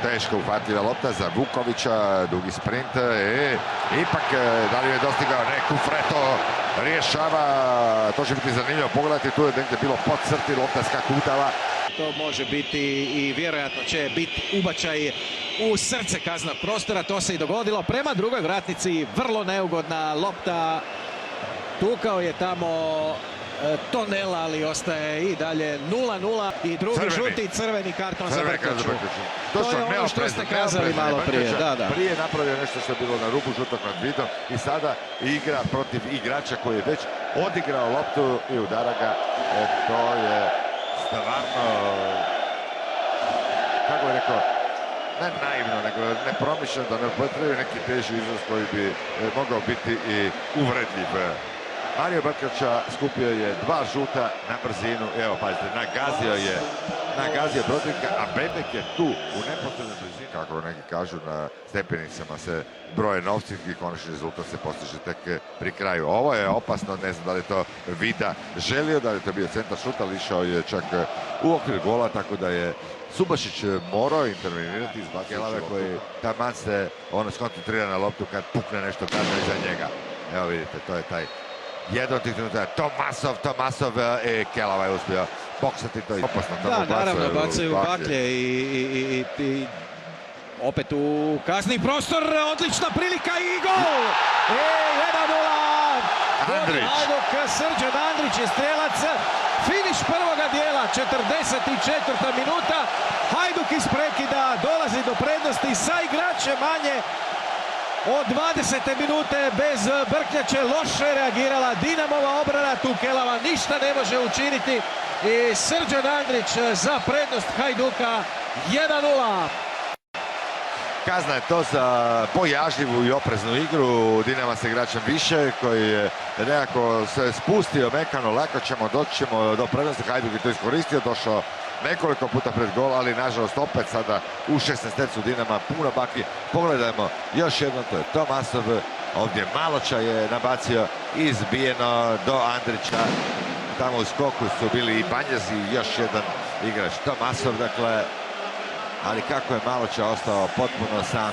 Teško ufatljiva lopta za Vukovića, dugi sprint, ipak da li je dostigao neku Freto, rješava, to će biti zanimljivo pogledati, tu je negdje bilo pod crti, lopta skakutava. To može biti i vjerojatno će biti ubačaj u srce kazna prostora, to se i dogodilo prema drugoj vratnici, vrlo neugodna lopta, tukao je tamo Tonela, ali ostaje i dalje 0-0 i drugi žuti crveni karton za Brkljaču. To je ono što ste kazali malo prije. Prije napravio nešto što je bilo na rubu žutog nad vidom i sada igra protiv igrača koji je već odigrao loptu i udara ga. To je stvarno, kako je rekao, ne naivno, nego nepromišljeno, da ne upotrebi neki teži izraz koji bi mogao biti i uvredljiv. Mario Brkljača skupio je 2 žuta na brzinu, evo pazite, nagazio protivnika, a Bebek je tu u neposrednoj blizini. Kako neki kažu, na stepenicama se broje novci i konačni rezultat se postiže tek pri kraju. Ovo je opasno, ne znam da li je to Vida želio, da li je to bio centar šuta, ali išao je čak u okvir gola, tako da je Subašić morao intervenirati, izbacio Kelave koji taman se skoncentrira na loptu kad pukne nešto kazna iza njega. Evo vidite, to je taj jedan od tih trenutka, Tomasov i Kelava je uspio boksati to. Opasno tamo naravno, bacaju baklje i opet u kazni prostor, odlična prilika i gol! 1-0! Andrić. Srđan Andrić je strelac, finiš prvoga dijela, 44. minuta, Hajduk iz prekida dolazi do prednosti sa igračem manje. Od 20. minute bez Brkljače loše reagirala Dinamova obrana, tu Kelava ništa ne može učiniti i Srđan Andrić za prednost Hajduka 1-0. Kazna je to za bojažljivu i opreznu igru. Dinama se igračem više koji je nekako se spustio mekano, lako doći ćemo do prednosti. Hajduk je to iskoristio, došao nekoliko puta pred gol, ali nažalost opet sada u 16-tercu Dinama puno baki. Pogledajmo još jedno, to je Tomasov, ovdje Maloča je nabacio, izbijeno do Andrića. Tamo u skoku su bili i Banjez i još jedan igrač Tomasov, dakle, ali kako je Maloča ostao potpuno sam,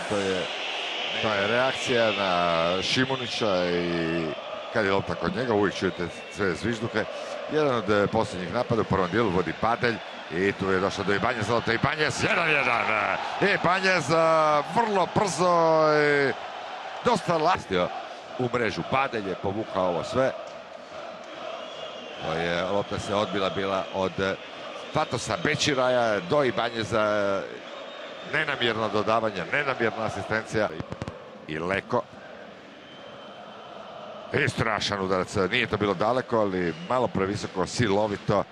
to je reakcija na Šimunića i kad je lopta kod njega uvijek čujete sve zvižduke. Jedan od posljednjih napada u prvom dijelu vodi Padelj i tu je došlo do Ibanjeza, lopta Ibanjez 1-1. Ibanjez vrlo brzo i dosta lastio u mrežu. Padelj je povukao ovo sve. Lopta se odbila bila od Fatosa Bećiraja do Ibanjeza. Nenamjerno dodavanje, nenamjerna asistencija. I Leko. I strašan udarac, nije to bilo daleko, ali malo previsoko, silovito.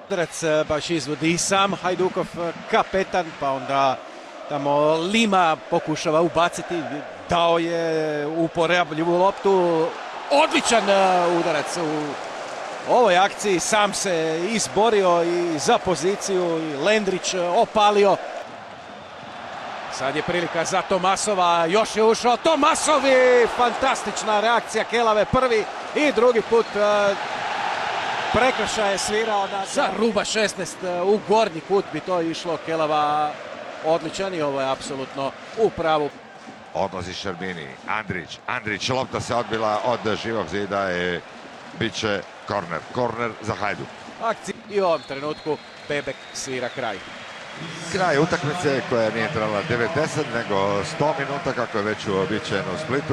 Udarac baš izvodi i sam Hajdukov kapetan, pa onda tamo Lima pokušava ubaciti, dao je uporabljivu loptu, odličan udarac u ovoj akciji, sam se izborio i za poziciju i Lendrić opalio. Sad je prilika za Tomasova, još je ušao Tomasov i fantastična reakcija Kelave, prvi i drugi put prekršaj je svirao sa ruba 16 u gornji kut bi to išlo. Kelava odličan i ovo je apsolutno u pravu. Odlazi Šerbini, Andrić, lopta se odbila od živog zida i bit će korner za Hajduk. I u ovom trenutku Bebek svira kraj. Kraj utakmice koja nije trebala 90 nego 100 minuta kako je već uobičajeno u Splitu.